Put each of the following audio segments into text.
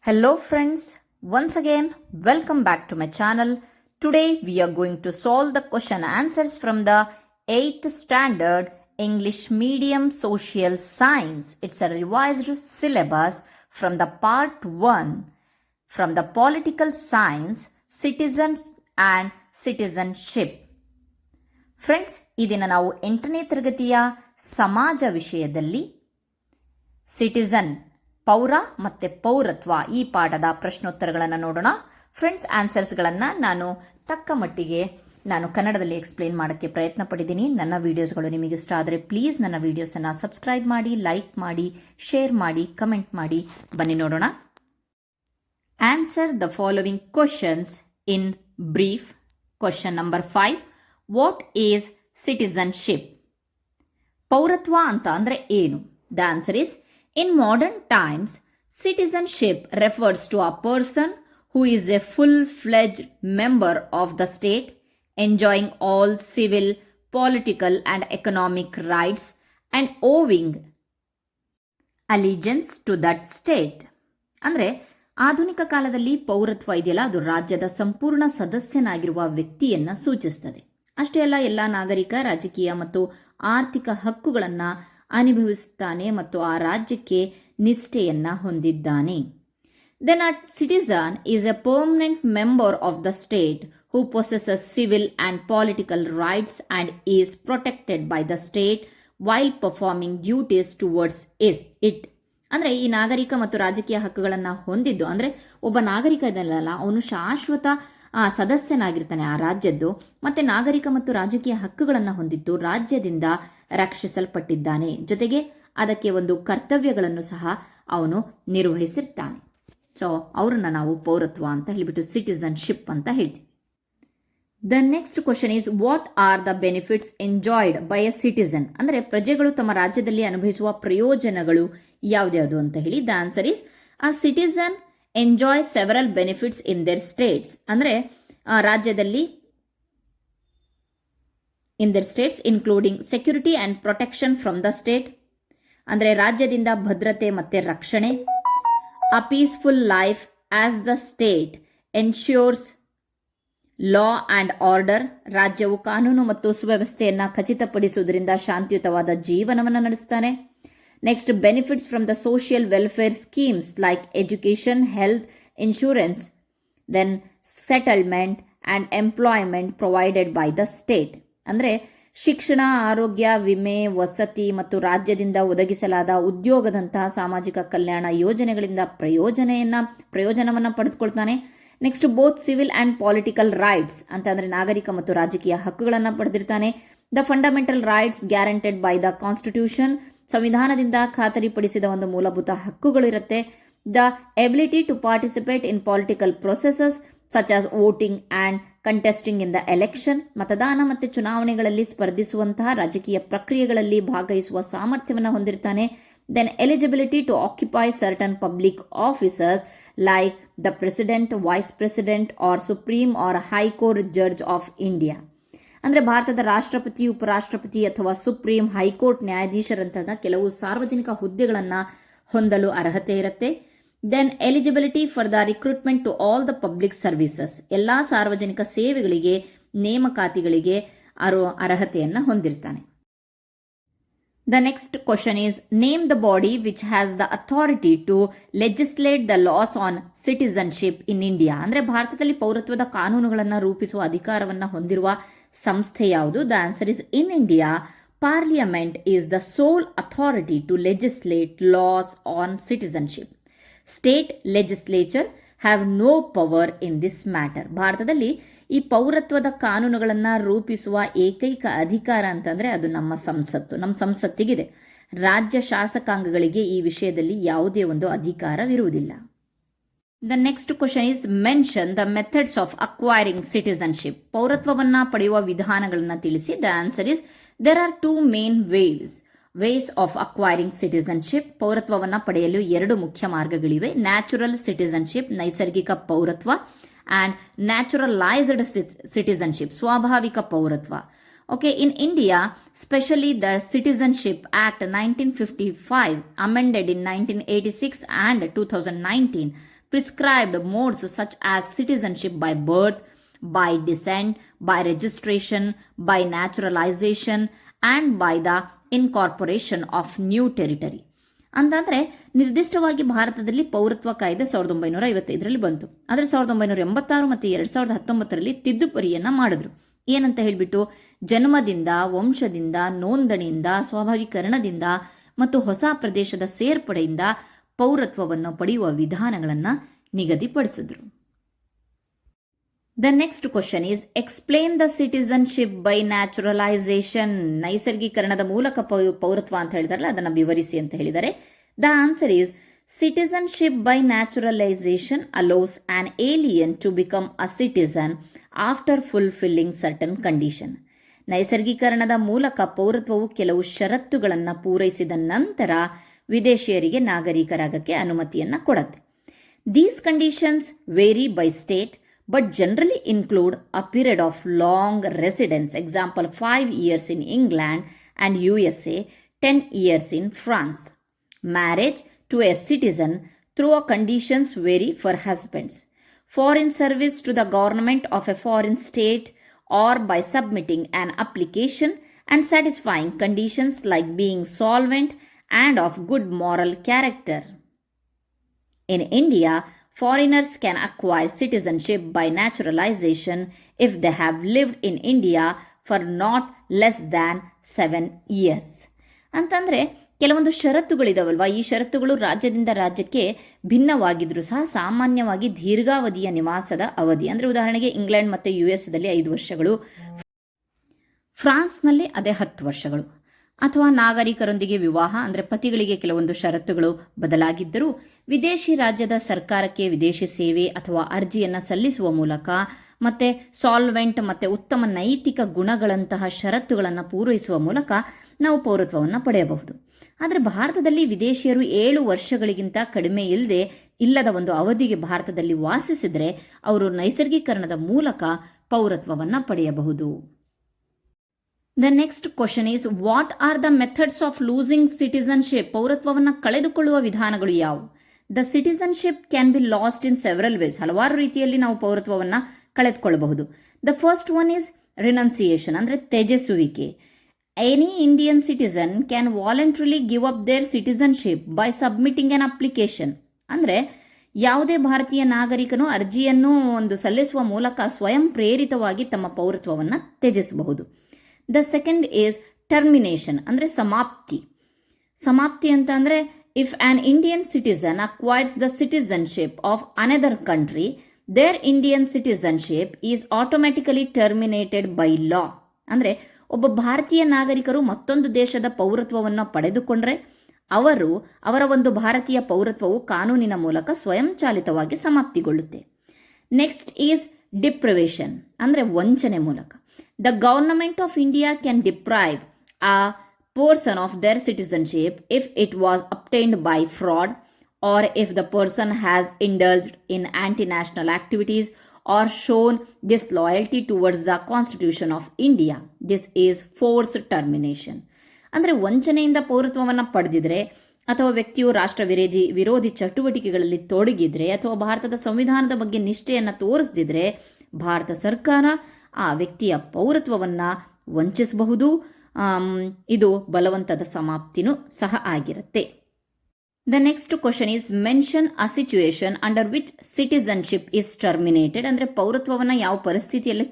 Hello friends, once again welcome back to my channel. Today we are going to solve the question answers from the 8th standard English medium social science. It's a revised syllabus from the part 1 from the political science, citizen and citizenship. Friends, ಈ ದಿನ ನಾವು 8ನೇ ತರಗತಿಯ ಸಮಾಜ ವಿಷಯದಲ್ಲಿ citizen ಪೌರ ಮತ್ತು ಪೌರತ್ವ ಈ ಪಾಠದ ಪ್ರಶ್ನೋತ್ತರಗಳನ್ನು ನೋಡೋಣ. ಫ್ರೆಂಡ್ಸ್, ಆನ್ಸರ್ಸ್ಗಳನ್ನು ನಾನು ತಕ್ಕ ಮಟ್ಟಿಗೆ ಕನ್ನಡದಲ್ಲಿ ಎಕ್ಸ್ಪ್ಲೇನ್ ಮಾಡೋಕ್ಕೆ ಪ್ರಯತ್ನ ಪಟ್ಟಿದ್ದೀನಿ. ನನ್ನ ವಿಡಿಯೋಸ್ಗಳು ನಿಮಗೆ ಇಷ್ಟ ಆದರೆ ಪ್ಲೀಸ್ ನನ್ನ ವಿಡಿಯೋಸನ್ನು ಸಬ್ಸ್ಕ್ರೈಬ್ ಮಾಡಿ, ಲೈಕ್ ಮಾಡಿ, ಶೇರ್ ಮಾಡಿ, ಕಮೆಂಟ್ ಮಾಡಿ. ಬನ್ನಿ ನೋಡೋಣ. Answer the following questions in brief. Question number 5. What is citizenship? ಪೌರತ್ವ ಅಂತ ಅಂದರೆ ಏನು? The answer is, in modern times, citizenship refers to a person who is a full-fledged member of the state, enjoying all civil, political and economic rights and owing allegiance to that state. ಅಂದರೆ ಆಧುನಿಕ ಕಾಲದಲ್ಲಿ ಪೌರತ್ವ ಇದೆಯಲ್ಲ, ಅದು ರಾಜ್ಯದ ಸಂಪೂರ್ಣ ಸದಸ್ಯನಾಗಿರುವ ವ್ಯಕ್ತಿಯನ್ನು ಸೂಚಿಸುತ್ತದೆ. ಅಷ್ಟೇ ಅಲ್ಲ, ಎಲ್ಲ ನಾಗರಿಕ, ರಾಜಕೀಯ ಮತ್ತು ಆರ್ಥಿಕ ಹಕ್ಕುಗಳನ್ನು ಅನುಭವಿಸುತ್ತಾನೆ ಮತ್ತು ಆ ರಾಜ್ಯಕ್ಕೆ ನಿಷ್ಠೆಯನ್ನ ಹೊಂದಿದ್ದಾನೆ. Then a citizen is a permanent member of the state who possesses civil and political rights and is protected by the state while performing duties towards it. ಅಂದರೆ ಈ ನಾಗರಿಕ ಮತ್ತು ರಾಜಕೀಯ ಹಕ್ಕುಗಳನ್ನು ಹೊಂದಿದ್ದು, ಅಂದರೆ ಒಬ್ಬ ನಾಗರಿಕ ಇದಲ್ಲ, ಅವನು ಶಾಶ್ವತ ಸದಸ್ಯನಾಗಿರ್ತಾನೆ ಆ ರಾಜ್ಯದ್ದು, ಮತ್ತೆ ನಾಗರಿಕ ಮತ್ತು ರಾಜಕೀಯ ಹಕ್ಕುಗಳನ್ನು ಹೊಂದಿದ್ದು ರಾಜ್ಯದಿಂದ ರಕ್ಷಿಸಲ್ಪಟ್ಟಿದ್ದಾನೆ. ಜೊತೆಗೆ ಅದಕ್ಕೆ ಒಂದು ಕರ್ತವ್ಯಗಳನ್ನು ಸಹ ಅವನು ನಿರ್ವಹಿಸಿರ್ತಾನೆ. ಸೊ ಅವರನ್ನು ನಾವು ಪೌರತ್ವ ಅಂತ ಹೇಳಿಬಿಟ್ಟು ಸಿಟಿಸನ್ಶಿಪ್ ಅಂತ ಹೇಳ್ತೀವಿ. The next question is, what are the benefits enjoyed by A citizen? ಅಂದರೆ ಪ್ರಜೆಗಳು ತಮ್ಮ ರಾಜ್ಯದಲ್ಲಿ ಅನುಭವಿಸುವ ಪ್ರಯೋಜನಗಳು ಯಾವ್ದ್ಯಾವುದು ಅಂತ ಹೇಳಿ. The answer is, a citizen enjoy several benefits in their States. ಅಂದರೆ ರಾಜ್ಯದಲ್ಲಿ in their States including security and protection from the state, ಅಂದರೆ ರಾಜ್ಯದಿಂದ ಭದ್ರತೆ ಮತ್ತು ರಕ್ಷಣೆ. ಅ peaceful life as the state ensures law and order, ರಾಜ್ಯವು ಕಾನೂನು ಮತ್ತು ಸುವ್ಯವಸ್ಥೆಯನ್ನು ಖಚಿತಪಡಿಸುವುದರಿಂದ ಶಾಂತಿಯುತವಾದ ಜೀವನವನ್ನು ನಡೆಸ್ತಾನೆ. Next, benefits from the social welfare schemes like education, health insurance, then settlement and employment provided by the state. ಅಂದರೆ ಶಿಕ್ಷಣ, ಆರೋಗ್ಯ, ವಿಮೆ, ವಸತಿ ಮತ್ತು ರಾಜ್ಯದಿಂದ ಒದಗಿಸಲಾದ ಉದ್ಯೋಗದಂತಹ ಸಾಮಾಜಿಕ ಕಲ್ಯಾಣ ಯೋಜನೆಗಳಿಂದ ಪ್ರಯೋಜನವನ್ನು ಪಡೆದುಕೊಳ್ತಾನೆ. Next, both civil and political rights ಅಂತಂದರೆ ನಾಗರಿಕ ಮತ್ತು ರಾಜಕೀಯ ಹಕ್ಕುಗಳನ್ನು ಪಡೆದಿರ್ತಾನೆ. The fundamental rights guaranteed by the constitution, ಸಂವಿಧಾನದಿಂದ ಖಾತರಿಪಡಿಸಿದ ಒಂದು ಮೂಲಭೂತ ಹಕ್ಕುಗಳಿರುತ್ತೆ. The ability to participate in political processes such as voting and contesting in the election, ಮತದಾನ ಮತ್ತು ಚುನಾವಣೆಗಳಲ್ಲಿ ಸ್ಪರ್ಧಿಸುವಂತಹ ರಾಜಕೀಯ ಪ್ರಕ್ರಿಯೆಗಳಲ್ಲಿ ಭಾಗವಹಿಸುವ ಸಾಮರ್ಥ್ಯವನ್ನು ಹೊಂದಿರ್ತಾನೆ. Then eligibility to occupy certain public officers like the president, vice president or supreme or high court judge of India. ಅಂದರೆ ಭಾರತದ ರಾಷ್ಟ್ರಪತಿ, ಉಪರಾಷ್ಟ್ರಪತಿ ಅಥವಾ ಸುಪ್ರೀಂ ಹೈಕೋರ್ಟ್ ನ್ಯಾಯಾಧೀಶರಂತಹ ಕೆಲವು ಸಾರ್ವಜನಿಕ ಹುದ್ದೆಗಳನ್ನು ಹೊಂದಲು ಅರ್ಹತೆ ಇರುತ್ತೆ. Then eligibility for the recruitment to all the public services, ಎಲ್ಲ ಸಾರ್ವಜನಿಕ ಸೇವೆಗಳಿಗೆ, ನೇಮಕಾತಿಗಳಿಗೆ ಅರ್ಹತೆಯನ್ನು ಹೊಂದಿರ್ತಾನೆ. The next question is, name the body which has the authority to legislate the laws on citizenship in India. ಅಂದರೆ ಭಾರತದಲ್ಲಿ ಪೌರತ್ವದ ಕಾನೂನುಗಳನ್ನು ರೂಪಿಸುವ ಅಧಿಕಾರವನ್ನು ಹೊಂದಿರುವ ಸಂಸ್ಥೆ ಯಾವುದು? The answer is, in India parliament is the sole authority to legislate laws on citizenship. State legislature have no power in this matter. ಭಾರತದಲ್ಲಿ ಈ ಪೌರತ್ವದ ಕಾನೂನುಗಳನ್ನು ರೂಪಿಸುವ ಏಕೈಕ ಅಧಿಕಾರ ಅಂತಂದರೆ ಅದು ನಮ್ಮ ಸಂಸತ್ತಿಗಿದೆ. ರಾಜ್ಯ ಶಾಸಕಾಂಗಗಳಿಗೆ ಈ ವಿಷಯದಲ್ಲಿ ಯಾವುದೇ ಒಂದು ಅಧಿಕಾರವಿರುವುದಿಲ್ಲ. The next question is, mention the methods of acquiring citizenship. ಪೌರತ್ವವನ್ನು ಪಡೆಯುವ ವಿಧಾನಗಳನ್ನು ತಿಳಿಸಿ. The answer is, there are 2 main ways of acquiring citizenship. ಪೌರತ್ವವನ್ನು ಪಡೆಯಲು 2 ಮುಖ್ಯ ಮಾರ್ಗಗಳಿವೆ. ನ್ಯಾಚುರಲ್ ಸಿಟಿಸನ್ಶಿಪ್, ನೈಸರ್ಗಿಕ ಪೌರತ್ವ, ಅಂಡ್ ನ್ಯಾಚುರಲೈಸ್ಡ್ ಸಿಟಿಸನ್ಶಿಪ್, ಸ್ವಾಭಾವಿಕ ಪೌರತ್ವ. Okay, in India, especially the Citizenship Act 1955, amended in 1986 and 2019, prescribed modes such as citizenship by birth, by descent, by registration, by naturalization, and by the incorporation of new territory. ಅಂತಂದರೆ ನಿರ್ದಿಷ್ಟವಾಗಿ ಭಾರತದಲ್ಲಿ ಪೌರತ್ವ ಕಾಯ್ದೆ 1955ರಲ್ಲಿ ಬಂತು. ಆದರೆ 1986 ಮತ್ತು 2019ರಲ್ಲಿ ತಿದ್ದುಪಡಿಯನ್ನು ಮಾಡಿದ್ರು. ಏನಂತ ಹೇಳಿಬಿಟ್ಟು ಜನ್ಮದಿಂದ, ವಂಶದಿಂದ, ನೋಂದಣಿಯಿಂದ, ಸ್ವಾಭಾವಿಕರಣದಿಂದ ಮತ್ತು ಹೊಸ ಪ್ರದೇಶದ ಸೇರ್ಪಡೆಯಿಂದ ಪೌರತ್ವವನ್ನು ಪಡೆಯುವ ವಿಧಾನಗಳನ್ನು ನಿಗದಿಪಡಿಸಿದ್ರು. The next question is explain the citizenship by naturalisation. ನೈಸರ್ಗೀಕರಣದ ಮೂಲಕ ಪೌರತ್ವ ಅಂತ ಹೇಳಿದಾರಲ್ಲ, ಅದನ್ನು ವಿವರಿಸಿ ಅಂತ ಹೇಳಿದ್ದಾರೆ. The answer is citizenship by naturalisation allows an alien to become a citizen after fulfilling certain condition. ನೈಸರ್ಗೀಕರಣದ ಮೂಲಕ ಪೌರತ್ವವು ಕೆಲವು ಷರತ್ತುಗಳನ್ನು ಪೂರೈಸಿದ ನಂತರ ವಿದೇಶಿಯರಿಗೆ ನಾಗರಿಕರಾಗಕ್ಕೆ ಅನುಮತಿಯನ್ನು ಕೊಡುತ್ತೆ. These conditions vary by state but generally include a period of long residence, example 5 years in England and USA, 10 years in France. Marriage to a citizen through conditions vary for husbands. Foreign service to the government of a foreign state or by submitting an application and satisfying conditions like being solvent and of good moral character. In India, foreigners can acquire citizenship by naturalization if they have lived in India for not less than 7 years. ಅಂತಂದರೆ ಕೆಲವೊಂದು ಷರತ್ತುಗಳಿದಾವಲ್ವಾ, ಈ ಷರತ್ತುಗಳು ರಾಜ್ಯದಿಂದ ರಾಜ್ಯಕ್ಕೆ ಭಿನ್ನವಾಗಿದ್ದರೂ ಸಹ ಸಾಮಾನ್ಯವಾಗಿ ದೀರ್ಘಾವಧಿಯ ನಿವಾಸದ ಅವಧಿ, ಅಂದರೆ ಉದಾಹರಣೆಗೆ ಇಂಗ್ಲೆಂಡ್ ಮತ್ತು US ದಲ್ಲಿ 5 ವರ್ಷಗಳು, ಫ್ರಾನ್ಸ್ನಲ್ಲಿ ಅದೇ 10 ವರ್ಷಗಳು. ಅಥವಾ ನಾಗರಿಕರೊಂದಿಗೆ ವಿವಾಹ, ಅಂದರೆ ಪತಿಗಳಿಗೆ ಕೆಲವೊಂದು ಷರತ್ತುಗಳು ಬದಲಾಗಿದ್ದರೂ ವಿದೇಶಿ ರಾಜ್ಯದ ಸರ್ಕಾರಕ್ಕೆ ವಿದೇಶಿ ಸೇವೆ ಅಥವಾ ಅರ್ಜಿಯನ್ನು ಸಲ್ಲಿಸುವ ಮೂಲಕ ಮತ್ತು ಸಾಲ್ವೆಂಟ್ ಮತ್ತು ಉತ್ತಮ ನೈತಿಕ ಗುಣಗಳಂತಹ ಷರತ್ತುಗಳನ್ನು ಪೂರೈಸುವ ಮೂಲಕ ನಾವು ಪೌರತ್ವವನ್ನು ಪಡೆಯಬಹುದು. ಆದರೆ ಭಾರತದಲ್ಲಿ ವಿದೇಶಿಯರು 7 ವರ್ಷಗಳಿಗಿಂತ ಕಡಿಮೆ ಇಲ್ಲದ ಒಂದು ಅವಧಿಗೆ ಭಾರತದಲ್ಲಿ ವಾಸಿಸಿದರೆ ಅವರು ನೈಸರ್ಗೀಕರಣದ ಮೂಲಕ ಪೌರತ್ವವನ್ನು ಪಡೆಯಬಹುದು. The next question is, what are the methods of losing citizenship? ಪೌರತ್ವವನ್ನು ಕಳೆದುಕೊಳ್ಳುವ ವಿಧಾನಗಳು ಯಾವುವು? The citizenship can be lost in several ways. ಹಲವಾರು ರೀತಿಯಲ್ಲಿ ನಾವು ಪೌರತ್ವವನ್ನು ಕಳೆದುಕೊಳ್ಳಬಹುದು. The first one is renunciation, ಅಂದರೆ ತ್ಯಜಿಸುವಿಕೆ. Any Indian citizen can voluntarily give up their citizenship by submitting an application. ಅಂದರೆ ಯಾವುದೇ ಭಾರತೀಯ ನಾಗರಿಕನು ಅರ್ಜಿಯನ್ನು ಸಲ್ಲಿಸುವ ಮೂಲಕ ಸ್ವಯಂ ಪ್ರೇರಿತವಾಗಿ ತಮ್ಮ ಪೌರತ್ವವನ್ನು ತ್ಯಜಿಸಬಹುದು. ದ ಸೆಕೆಂಡ್ ಈಸ್ ಟರ್ಮಿನೇಷನ್, ಅಂದರೆ ಸಮಾಪ್ತಿ. ಸಮಾಪ್ತಿ ಅಂತ ಅಂದರೆ if an Indian citizen acquires the citizenship of another country, their Indian citizenship is automatically terminated by law. ಅಂದರೆ ಒಬ್ಬ ಭಾರತೀಯ ನಾಗರಿಕರು ಮತ್ತೊಂದು ದೇಶದ ಪೌರತ್ವವನ್ನು ಪಡೆದುಕೊಂಡ್ರೆ ಅವರ ಒಂದು ಭಾರತೀಯ ಪೌರತ್ವವು ಕಾನೂನಿನ ಮೂಲಕ ಸ್ವಯಂಚಾಲಿತವಾಗಿ ಸಮಾಪ್ತಿಗೊಳ್ಳುತ್ತೆ. ನೆಕ್ಸ್ಟ್ ಈಸ್ ಡಿಪ್ರಿವೇಷನ್, ಅಂದರೆ ವಂಚನೆ ಮೂಲಕ. The government of India can deprive a person of their citizenship if it was obtained by fraud, or if the person has indulged in anti-national activities or shown disloyalty towards the Constitution of India. This is forced termination. ಅಂದರೆ ವಂಚನೆಯಿಂದ ಪೌರತ್ವವನ್ನು ಪಡೆದಿದ್ರೆ, ಅಥವಾ ವ್ಯಕ್ತಿಯು ರಾಷ್ಟ್ರ ವಿರೋಧಿ ಚಟುವಟಿಕೆಗಳಲ್ಲಿ ತೊಡಗಿದ್ರೆ, ಅಥವಾ ಭಾರತದ ಸಂವಿಧಾನದ ಬಗ್ಗೆ ನಿಷ್ಠೆಯನ್ನು ತೋರಿಸದಿದ್ರೆ ಭಾರತ ಸರ್ಕಾರ ಆ ವ್ಯಕ್ತಿಯ ಪೌರತ್ವವನ್ನು ವಂಚಿಸಬಹುದು. ಇದು ಬಲವಂತದ ಸಮಾಪ್ತಿನೂ ಸಹ ಆಗಿರುತ್ತೆ. The next question is mention a situation under which citizenship is terminated. ಅಂದರೆ ಪೌರತ್ವವನ್ನು ಯಾವ ಪರಿಸ್ಥಿತಿಯಲ್ಲಿ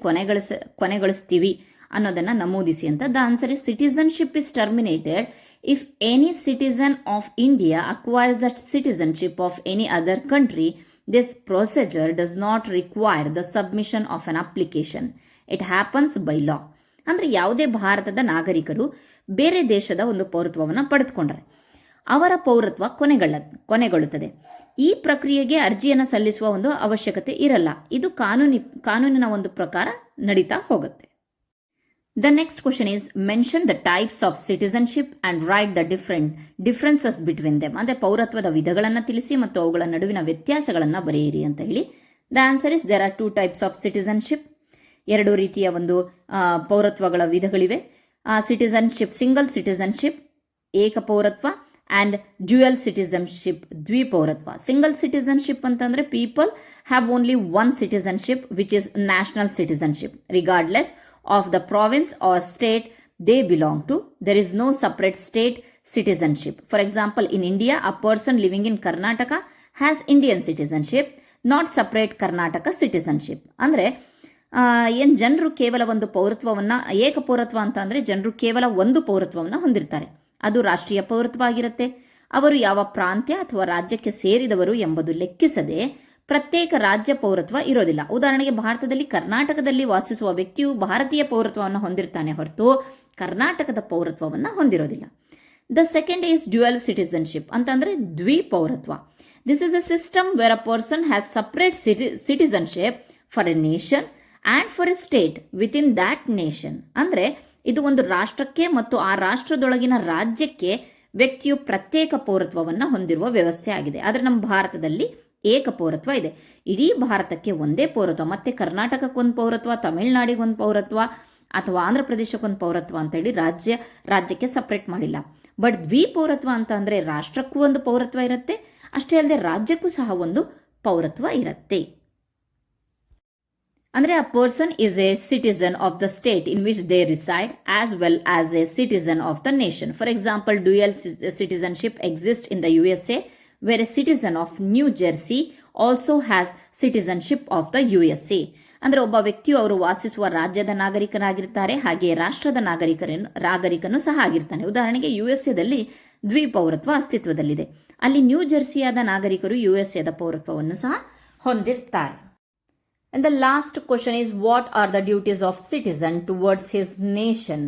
ಕೊನೆಗೊಳಿಸ್ತೀವಿ ಅನ್ನೋದನ್ನು ನಮೂದಿಸಿ ಅಂತ. The answer is citizenship is terminated if any citizen of India acquires the citizenship of any other country. This procedure does not require the submission of an application. It happens by law. ಅಂದರೆ ಯಾವುದೇ ಭಾರತದ ನಾಗರಿಕರು ಬೇರೆ ದೇಶದ ಒಂದು ಪೌರತ್ವವನ್ನು ಪಡೆದುಕೊಂಡ್ರೆ ಅವರ ಪೌರತ್ವ ಕೊನೆಗೊಳ್ಳುತ್ತದೆ. ಈ ಪ್ರಕ್ರಿಯೆಗೆ ಅರ್ಜಿಯನ್ನು ಸಲ್ಲಿಸುವ ಒಂದು ಅವಶ್ಯಕತೆ ಇರಲ್ಲ. ಇದು ಕಾನೂನಿನ ಒಂದು ಪ್ರಕಾರ ನಡೀತಾ ಹೋಗುತ್ತೆ. The next question is, mention the types of citizenship and write the differences between them. ಅಂದರೆ ಪೌರತ್ವದ ವಿಧಗಳನ್ನು ತಿಳಿಸಿ ಮತ್ತು ಅವುಗಳ ನಡುವಿನ ವ್ಯತ್ಯಾಸಗಳನ್ನು ಬರೆಯಿರಿ ಅಂತ ಹೇಳಿ. The answer is, there are 2 types of citizenship. 2 ರೀತಿಯ ಒಂದು ಪೌರತ್ವಗಳ ವಿಧಗಳಿವೆ. ಸಿಟಿಸನ್ಶಿಪ್, ಸಿಂಗಲ್ ಸಿಟಿಸನ್ಶಿಪ್, ಏಕ ಪೌರತ್ವ, ಆ್ಯಂಡ್ ಡ್ಯುಯಲ್ ಸಿಟಿಸನ್ಶಿಪ್, ದ್ವಿಪೌರತ್ವ. ಸಿಂಗಲ್ ಸಿಟಿಸನ್ಶಿಪ್ ಅಂತಂದರೆ people have only one citizenship which is national citizenship regardless of the province or state they belong to. There is no separate state citizenship. For example, in India, a person living in Karnataka has Indian citizenship, not separate Karnataka citizenship. ಅಂದರೆ ಏನು ಜನರು ಕೇವಲ ಒಂದು ಪೌರತ್ವವನ್ನು, ಏಕಪೌರತ್ವ ಅಂತ ಅಂದರೆ ಜನರು ಕೇವಲ ಒಂದು ಪೌರತ್ವವನ್ನು ಹೊಂದಿರ್ತಾರೆ. ಅದು ರಾಷ್ಟ್ರೀಯ ಪೌರತ್ವ ಆಗಿರುತ್ತೆ. ಅವರು ಯಾವ ಪ್ರಾಂತ್ಯ ಅಥವಾ ರಾಜ್ಯಕ್ಕೆ ಸೇರಿದವರು ಎಂಬುದು ಲೆಕ್ಕಿಸದೆ ಪ್ರತ್ಯೇಕ ರಾಜ್ಯ ಪೌರತ್ವ ಇರೋದಿಲ್ಲ. ಉದಾಹರಣೆಗೆ ಭಾರತದಲ್ಲಿ ಕರ್ನಾಟಕದಲ್ಲಿ ವಾಸಿಸುವ ವ್ಯಕ್ತಿಯು ಭಾರತೀಯ ಪೌರತ್ವವನ್ನು ಹೊಂದಿರ್ತಾನೆ ಹೊರತು ಕರ್ನಾಟಕದ ಪೌರತ್ವವನ್ನು ಹೊಂದಿರೋದಿಲ್ಲ. The second is dual citizenship ಅಂತಂದರೆ ದ್ವಿಪೌರತ್ವ. This is a system where a person has separate citizenship for a nation and for a state within that nation. ಅಂದರೆ ಇದು ಒಂದು ರಾಷ್ಟ್ರಕ್ಕೆ ಮತ್ತು ಆ ರಾಷ್ಟ್ರದೊಳಗಿನ ರಾಜ್ಯಕ್ಕೆ ವ್ಯಕ್ತಿಯು ಪ್ರತ್ಯೇಕ ಪೌರತ್ವವನ್ನು ಹೊಂದಿರುವ ವ್ಯವಸ್ಥೆ ಆಗಿದೆ. ಆದರೆ ನಮ್ಮ ಭಾರತದಲ್ಲಿ ಏಕಪೌರತ್ವ ಇದೆ. ಇಡೀ ಭಾರತಕ್ಕೆ ಒಂದೇ ಪೌರತ್ವ. ಮತ್ತೆ ಕರ್ನಾಟಕಕ್ಕೊಂದು ಪೌರತ್ವ, ತಮಿಳುನಾಡಿಗೊಂದು ಪೌರತ್ವ ಅಥವಾ ಆಂಧ್ರ ಪ್ರದೇಶಕ್ಕೊಂದು ಪೌರತ್ವ ಅಂತೇಳಿ ರಾಜ್ಯಕ್ಕೆ ಸಪ್ರೇಟ್ ಮಾಡಿಲ್ಲ. ಬಟ್ ದ್ವಿಪೌರತ್ವ ಅಂತ ಅಂದರೆ ರಾಷ್ಟ್ರಕ್ಕೂ ಒಂದು ಪೌರತ್ವ ಇರುತ್ತೆ, ಅಷ್ಟೇ ಅಲ್ಲದೆ ರಾಜ್ಯಕ್ಕೂ ಸಹ ಒಂದು ಪೌರತ್ವ ಇರುತ್ತೆ. ಅಂದರೆ a person is A citizen of the state in which they reside as well as A citizen of the nation. For example, dual citizenship exist in the USA, where a citizen of New Jersey also has citizenship of the USA. ಅಂದರೆ ಒಬ್ಬ ವ್ಯಕ್ತಿಯು ಅವರು ವಾಸಿಸುವ ರಾಜ್ಯದ ನಾಗರಿಕನಾಗಿರ್ತಾರೆ, ಹಾಗೆಯೇ ರಾಷ್ಟ್ರದ ನಾಗರಿಕನು ಸಹ ಆಗಿರ್ತಾನೆ. ಉದಾಹರಣೆಗೆ USA ದ್ವಿಪೌರತ್ವ ಅಸ್ತಿತ್ವದಲ್ಲಿದೆ. ಅಲ್ಲಿ ನ್ಯೂ ಜೆರ್ಸಿಯಾದ ನಾಗರಿಕರು USA ಪೌರತ್ವವನ್ನು ಸಹ ಹೊಂದಿರ್ತಾರೆ. And the last question is, what are the duties of citizen towards his nation?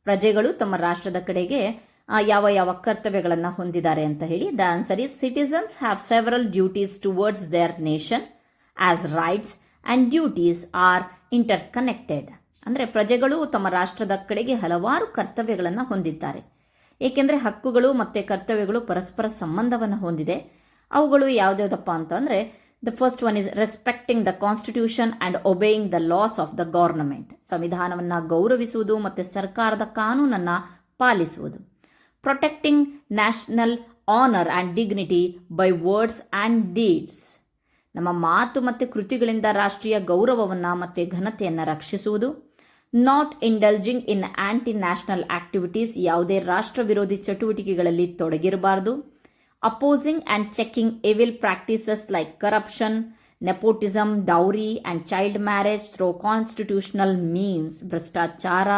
ಪ್ರಜೆಗಳು ತಮ್ಮ ರಾಷ್ಟ್ರದ ಕಡೆಗೆ ಯಾವ ಯಾವ ಕರ್ತವ್ಯಗಳನ್ನು ಹೊಂದಿದ್ದಾರೆ ಅಂತ ಹೇಳಿ. The answer is, citizens have several duties towards their nation as rights and duties are interconnected. ಅಂದರೆ ಪ್ರಜೆಗಳು ತಮ್ಮ ರಾಷ್ಟ್ರದ ಕಡೆಗೆ ಹಲವಾರು ಕರ್ತವ್ಯಗಳನ್ನು ಹೊಂದಿದ್ದಾರೆ, ಏಕೆಂದರೆ ಹಕ್ಕುಗಳು ಮತ್ತು ಕರ್ತವ್ಯಗಳು ಪರಸ್ಪರ ಸಂಬಂಧವನ್ನು ಹೊಂದಿದೆ. ಅವುಗಳು ಯಾವುದ್ಯಾವುದಪ್ಪ ಅಂತಂದರೆ, the first one is respecting the constitution and obeying the laws of the government. ಸಂವಿಧಾನವನ್ನು ಗೌರವಿಸುವುದು ಮತ್ತು ಸರ್ಕಾರದ ಕಾನೂನನ್ನು ಪಾಲಿಸುವುದು. Protecting national honour and dignity by words and deeds. ನಮ್ಮ ಮಾತು ಮತ್ತು ಕೃತಿಗಳಿಂದ ರಾಷ್ಟ್ರೀಯ ಗೌರವವನ್ನು ಮತ್ತು ಘನತೆಯನ್ನು ರಕ್ಷಿಸುವುದು. Not indulging in anti national activities. ಯಾವುದೇ ರಾಷ್ಟ್ರ ವಿರೋಧಿ ಚಟುವಟಿಕೆಗಳಲ್ಲಿ ತೊಡಗಿರಬಾರದು. Opposing and checking evil practices like corruption, nepotism, dowry and child marriage through constitutional means. ಭ್ರಷ್ಟಾಚಾರ,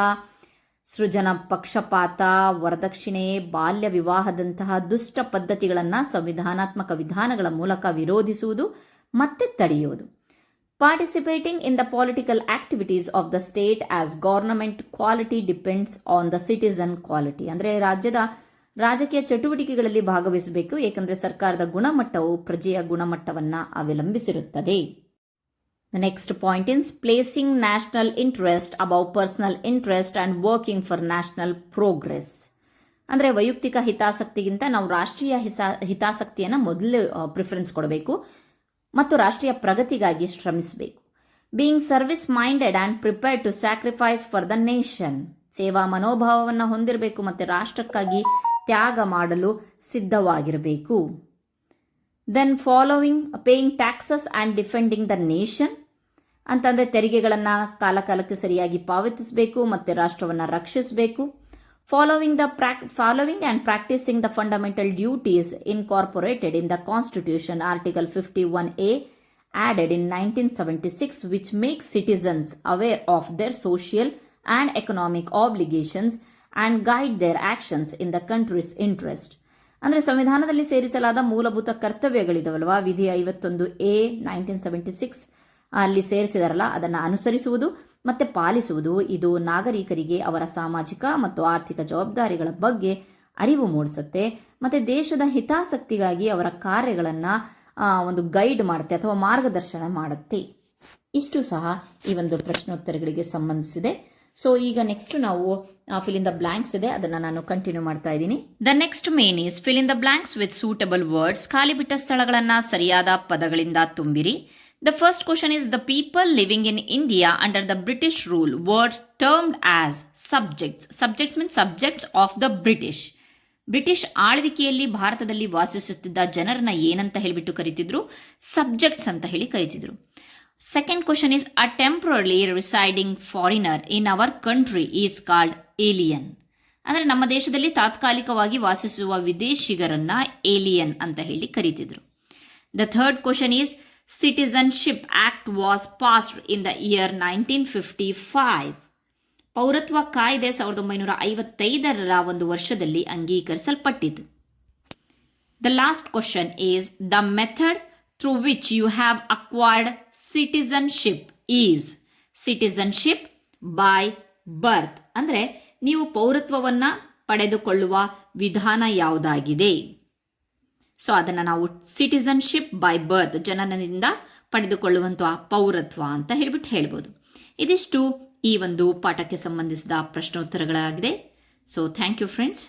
ಸೃಜನ ಪಕ್ಷಪಾತ, ವರದಕ್ಷಿಣೆ, ಬಾಲ್ಯ ವಿವಾಹದಂತಹ ದುಷ್ಟ ಪದ್ಧತಿಗಳನ್ನು ಸಂವಿಧಾನಾತ್ಮಕ ವಿಧಾನಗಳ ಮೂಲಕ ವಿರೋಧಿಸುವುದು ಮತ್ತು ತಡೆಯುವುದು. Participating in the political activities of the state as government quality depends on the citizen quality. ಅಂದರೆ ರಾಜಕೀಯ ಚಟುವಟಿಕೆಗಳಲ್ಲಿ ಭಾಗವಹಿಸಬೇಕು, ಏಕೆಂದರೆ ಸರ್ಕಾರದ ಗುಣಮಟ್ಟವು ಪ್ರಜೆಯ ಗುಣಮಟ್ಟವನ್ನು ಅವಲಂಬಿಸಿರುತ್ತದೆ. The next point is placing national interest above personal interest and working for national progress. ಅಂದರೆ ವೈಯಕ್ತಿಕ ಹಿತಾಸಕ್ತಿಗಿಂತ ನಾವು ರಾಷ್ಟ್ರೀಯ ಹಿತಾಸಕ್ತಿಯನ್ನು ಮೊದಲು ಪ್ರಿಫರೆನ್ಸ್ ಕೊಡಬೇಕು ಮತ್ತು ರಾಷ್ಟ್ರೀಯ ಪ್ರಗತಿಗಾಗಿ ಶ್ರಮಿಸಬೇಕು. Being service minded and prepared to sacrifice for the nation. ಸೇವಾ ಮನೋಭಾವವನ್ನು ಹೊಂದಿರಬೇಕು ಮತ್ತು ರಾಷ್ಟ್ರಕ್ಕಾಗಿ ತ್ಯಾಗ ಮಾಡಲು ಸಿದ್ಧವಾಗಿರಬೇಕು. Then following paying taxes and defending the nation ಅಂತಂದರೆ ತೆರಿಗೆಗಳನ್ನು ಕಾಲಕಾಲಕ್ಕೆ ಸರಿಯಾಗಿ ಪಾವತಿಸಬೇಕು ಮತ್ತು ರಾಷ್ಟ್ರವನ್ನು ರಕ್ಷಿಸಬೇಕು. Following and practising the fundamental duties incorporated in the constitution article 51A added in 1976 which makes citizens aware of their social and economic obligations and guide their actions in the country's interest. ಅಂದರೆ ಸಂವಿಧಾನದಲ್ಲಿ ಸೇರಿಸಲಾದ ಮೂಲಭೂತ ಕರ್ತವ್ಯಗಳಿದಾವಲ್ವಾ, ವಿಧಿ 51A 1976 ಅಲ್ಲಿ ಸೇರಿಸಿದಾರಲ್ಲ, ಅದನ್ನು ಅನುಸರಿಸುವುದು ಮತ್ತು ಪಾಲಿಸುವುದು. ಇದು ನಾಗರಿಕರಿಗೆ ಅವರ ಸಾಮಾಜಿಕ ಮತ್ತು ಆರ್ಥಿಕ ಜವಾಬ್ದಾರಿಗಳ ಬಗ್ಗೆ ಅರಿವು ಮೂಡಿಸುತ್ತೆ ಮತ್ತು ದೇಶದ ಹಿತಾಸಕ್ತಿಗಾಗಿ ಅವರ ಕಾರ್ಯಗಳನ್ನು ಒಂದು ಗೈಡ್ ಮಾಡುತ್ತೆ ಅಥವಾ ಮಾರ್ಗದರ್ಶನ ಮಾಡುತ್ತೆ. ಇಷ್ಟು ಸಹ ಈ ಒಂದು ಪ್ರಶ್ನೋತ್ತರಗಳಿಗೆ ಸಂಬಂಧಿಸಿದೆ. ಸೊ ಈಗ ನೆಕ್ಸ್ಟ್ ನಾವು ಫಿಲ್ ಇನ್ ದ ಬ್ಲಾಂಕ್ಸ್ ಇದೆ, ಅದನ್ನು ನಾನು ಕಂಟಿನ್ಯೂ ಮಾಡ್ತಾ ಇದ್ದೀನಿ. The next main is fill in the blanks with suitable words. ಖಾಲಿ ಬಿಟ್ಟ ಸ್ಥಳಗಳನ್ನು ಸರಿಯಾದ ಪದಗಳಿಂದ ತುಂಬಿರಿ. The first question is, the people living in India under the British rule were termed as subjects. Subjects means subjects of the British. British ಆಳ್ವಿಕೆಯಲ್ಲಿ ಭಾರತದಲ್ಲಿ ವಾಸಿಸುತ್ತಿದ್ದ ಜನರನ್ನ ಏನಂತ ಹೇಳಿಬಿಟ್ಟು ಕರಿತಿದ್ರು? ಸಬ್ಜೆಕ್ಟ್ಸ್ ಅಂತ ಹೇಳಿ ಕರಿತಿದ್ರು. Second question is a temporary residing foreigner in our country is called alien. ಅಂದರೆ ನಮ್ಮ ದೇಶದಲ್ಲಿ ತಾತ್ಕಾಲಿಕವಾಗಿ ವಾಸಿಸುವ ವಿದೇಶಿಗರನ್ನ ಏಲಿಯನ್ ಅಂತ ಹೇಳಿ ಕರೀತಿದ್ರು. The third question is citizenship act was passed in the year 1955. ಪೌರತ್ವ ಕಾಯ್ದೆ 1955ರ ಒಂದು ವರ್ಷದಲ್ಲಿ ಅಂಗೀಕರಿಸಲ್ಪಟ್ಟಿತು. The last question is the method through which you have acquired citizenship is. Citizenship by birth ಅಂದರೆ ನೀವು ಪೌರತ್ವವನ್ನು ಪಡೆದುಕೊಳ್ಳುವ ವಿಧಾನ ಯಾವುದಾಗಿದೆ? ಸೊ ಅದನ್ನು ನಾವು ಸಿಟಿಸನ್ಶಿಪ್ ಬೈ ಬರ್ತ್, ಜನನದಿಂದ ಪಡೆದುಕೊಳ್ಳುವಂತಹ ಪೌರತ್ವ ಅಂತ ಹೇಳ್ಬೋದು. ಇದಿಷ್ಟು ಈ ಒಂದು ಪಾಠಕ್ಕೆ ಸಂಬಂಧಿಸಿದ ಪ್ರಶ್ನೋತ್ತರಗಳಾಗಿದೆ. So thank you friends.